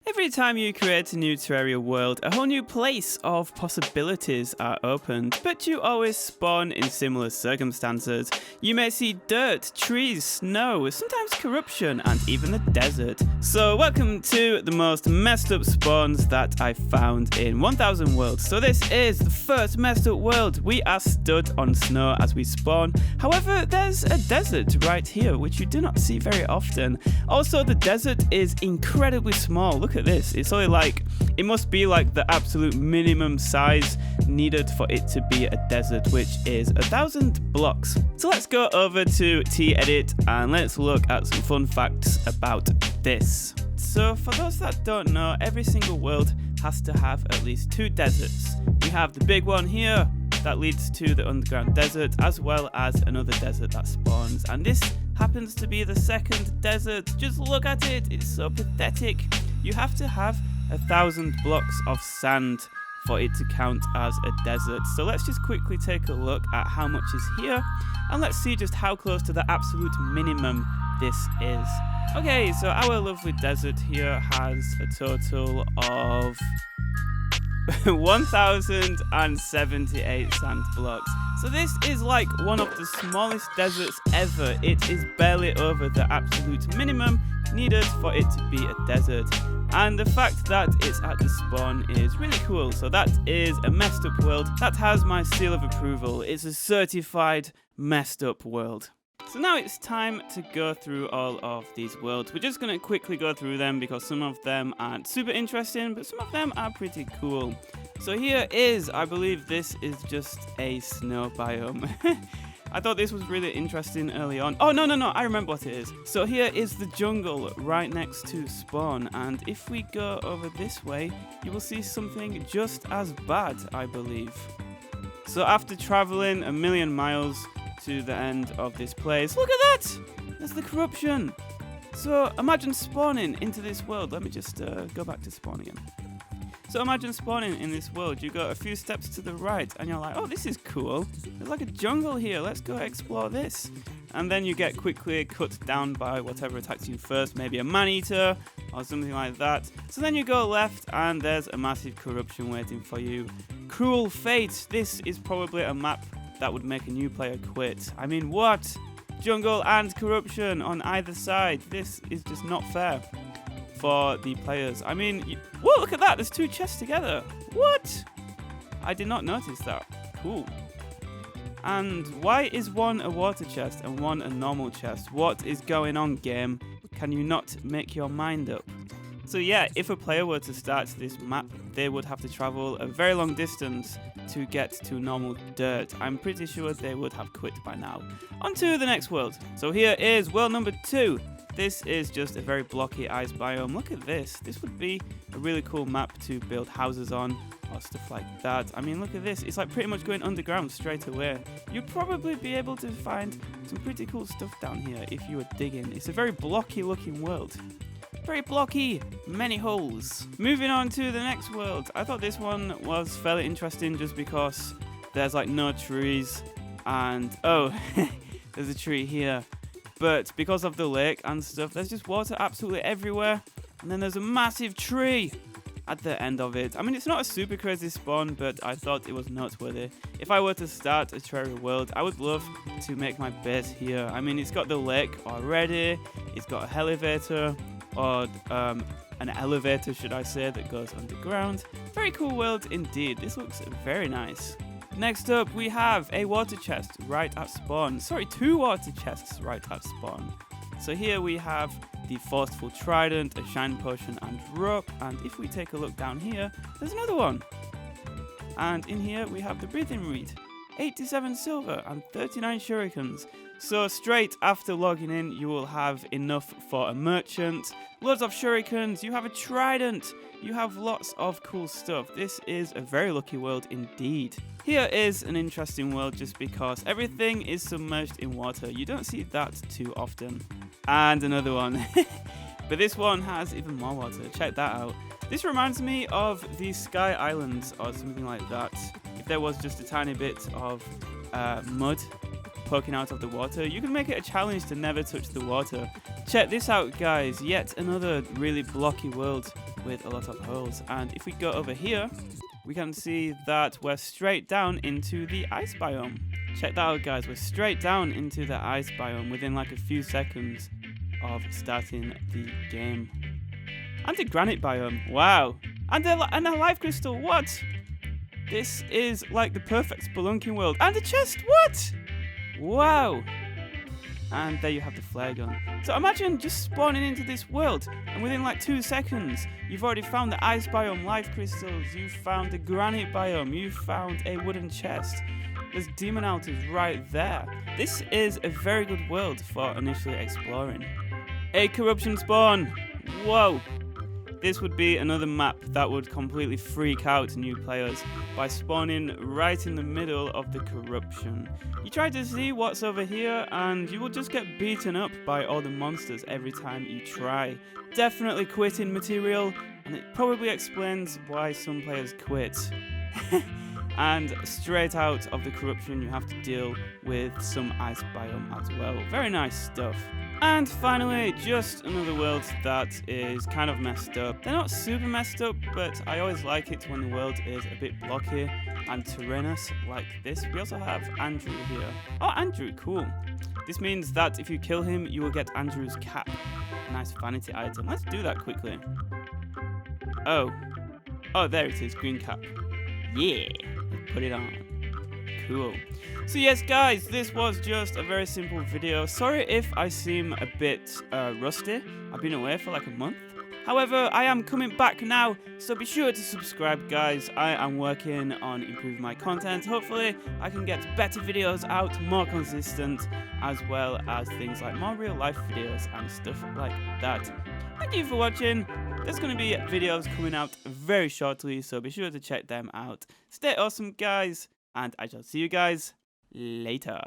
Every time you create a new Terraria world, a whole new place of possibilities are opened, but you always spawn in similar circumstances. You may see dirt, trees, snow, sometimes corruption, and even the desert. So welcome to the most messed up spawns that I found in 1000 worlds. So this is the first messed up world. We are stood on snow as we spawn. However, there's a desert right here, which you do not see very often. Also, the desert is incredibly small. Look at this. It's only like, it must be like the absolute minimum size needed for it to be a desert, which is 1000 blocks. So let's go over to T-Edit and let's look at some fun facts about this. So for those that don't know, every single world has to have at least 2 deserts. We have the big one here that leads to the underground desert, as well as another desert that spawns, and this happens to be the second desert. Just look at it, it's so pathetic. You have to have 1000 blocks of sand for it to count as a desert. So let's just quickly take a look at how much is here, and let's see just how close to the absolute minimum this is. Okay, so our lovely desert here has a total of 1078 sand blocks. So this is like one of the smallest deserts ever. It is barely over the absolute minimum needed for it to be a desert. And the fact that it's at the spawn is really cool. So that is a messed up world. That has my seal of approval. It's a certified messed up world. So now it's time to go through all of these worlds. We're just going to quickly go through them because some of them aren't super interesting, but some of them are pretty cool. So here is, I believe this is just a snow biome. I thought this was really interesting early on. Oh, no, I remember what it is. So here is the jungle right next to spawn. And if we go over this way, you will see something just as bad, I believe. So after traveling 1,000,000 miles to the end of this place, look at that! That's the corruption. So imagine spawning into this world. Let me just go back to spawn again. So imagine spawning in this world. You go a few steps to the right and you're like, oh, this is cool. There's like a jungle here. Let's go explore this. And then you get quickly cut down by whatever attacks you first, maybe a man-eater or something like that. So then you go left and there's a massive corruption waiting for you. Cruel fate. This is probably a map that would make a new player quit. I mean, what? Jungle and corruption on either side. This is just not fair for the players. I mean, whoa, look at that. There's 2 chests together. What? I did not notice that. Cool. And why is one a water chest and one a normal chest? What is going on, game? Can you not make your mind up? So yeah, if a player were to start this map, they would have to travel a very long distance to get to normal dirt. I'm pretty sure they would have quit by now. On to the next world. So here is world number 2. This is just a very blocky ice biome. Look at this. This would be a really cool map to build houses on or stuff like that. I mean, look at this. It's like pretty much going underground straight away. You'd probably be able to find some pretty cool stuff down here if you were digging. It's a very blocky looking world. Very blocky, many holes. Moving on to the next world. I thought this one was fairly interesting just because there's like no trees and oh, there's a tree here. But because of the lake and stuff, there's just water absolutely everywhere. And then there's a massive tree at the end of it. I mean, it's not a super crazy spawn, but I thought it was noteworthy. If I were to start a Terraria world, I would love to make my base here. I mean, it's got the lake already. It's got a elevator. Or an elevator, should I say, that goes underground. Very cool world indeed. This looks very nice. Next up, we have a water chest right at spawn. Sorry, 2 water chests right at spawn. So here we have the forceful trident, a shine potion, and rope. And if we take a look down here, there's another one. And in here we have the breathing reed, 87 silver and 39 shurikens. So straight after logging in, you will have enough for a merchant, loads of shurikens, you have a trident, you have lots of cool stuff. This is a very lucky world indeed. Here is an interesting world just because everything is submerged in water. You don't see that too often. And another one. But this one has even more water. Check that out. This reminds me of the Sky Islands or something like that. If there was just a tiny bit of mud poking out of the water, you can make it a challenge to never touch the water. Check this out, guys. Yet another really blocky world. with a lot of holes. And if we go over here, we can see that we're straight down into the ice biome. Check that out, guys. We're straight down into the ice biome within like a few seconds of starting the game. And the granite biome. Wow. And a life crystal. What? This is like the perfect spelunking world. And a chest. What? Wow. And there you have the flare gun. So imagine just spawning into this world, and within like 2 seconds, you've already found the ice biome life crystals, you've found the granite biome, you've found a wooden chest. There's demon altars right there. This is a very good world for initially exploring. A corruption spawn. Whoa. This would be another map that would completely freak out new players by spawning right in the middle of the corruption. You try to see what's over here and you will just get beaten up by all the monsters every time you try. Definitely quitting material, and it probably explains why some players quit. And straight out of the corruption you have to deal with some ice biome as well. Very nice stuff. And finally, just another world that is kind of messed up. They're not super messed up, but I always like it when the world is a bit blocky and terrainous like this. We also have Andrew here. Oh, Andrew, cool. This means that if you kill him, you will get Andrew's cap. Nice vanity item. Let's do that quickly. Oh, there it is, green cap. Yeah, let's put it on. Cool. So yes, guys, this was just a very simple video. Sorry if I seem a bit rusty. I've been away for like a month. However, I am coming back now, so be sure to subscribe, guys. I am working on improving my content. Hopefully, I can get better videos out, more consistent, as well as things like more real-life videos and stuff like that. Thank you for watching. There's going to be videos coming out very shortly, so be sure to check them out. Stay awesome, guys, and I shall see you guys later.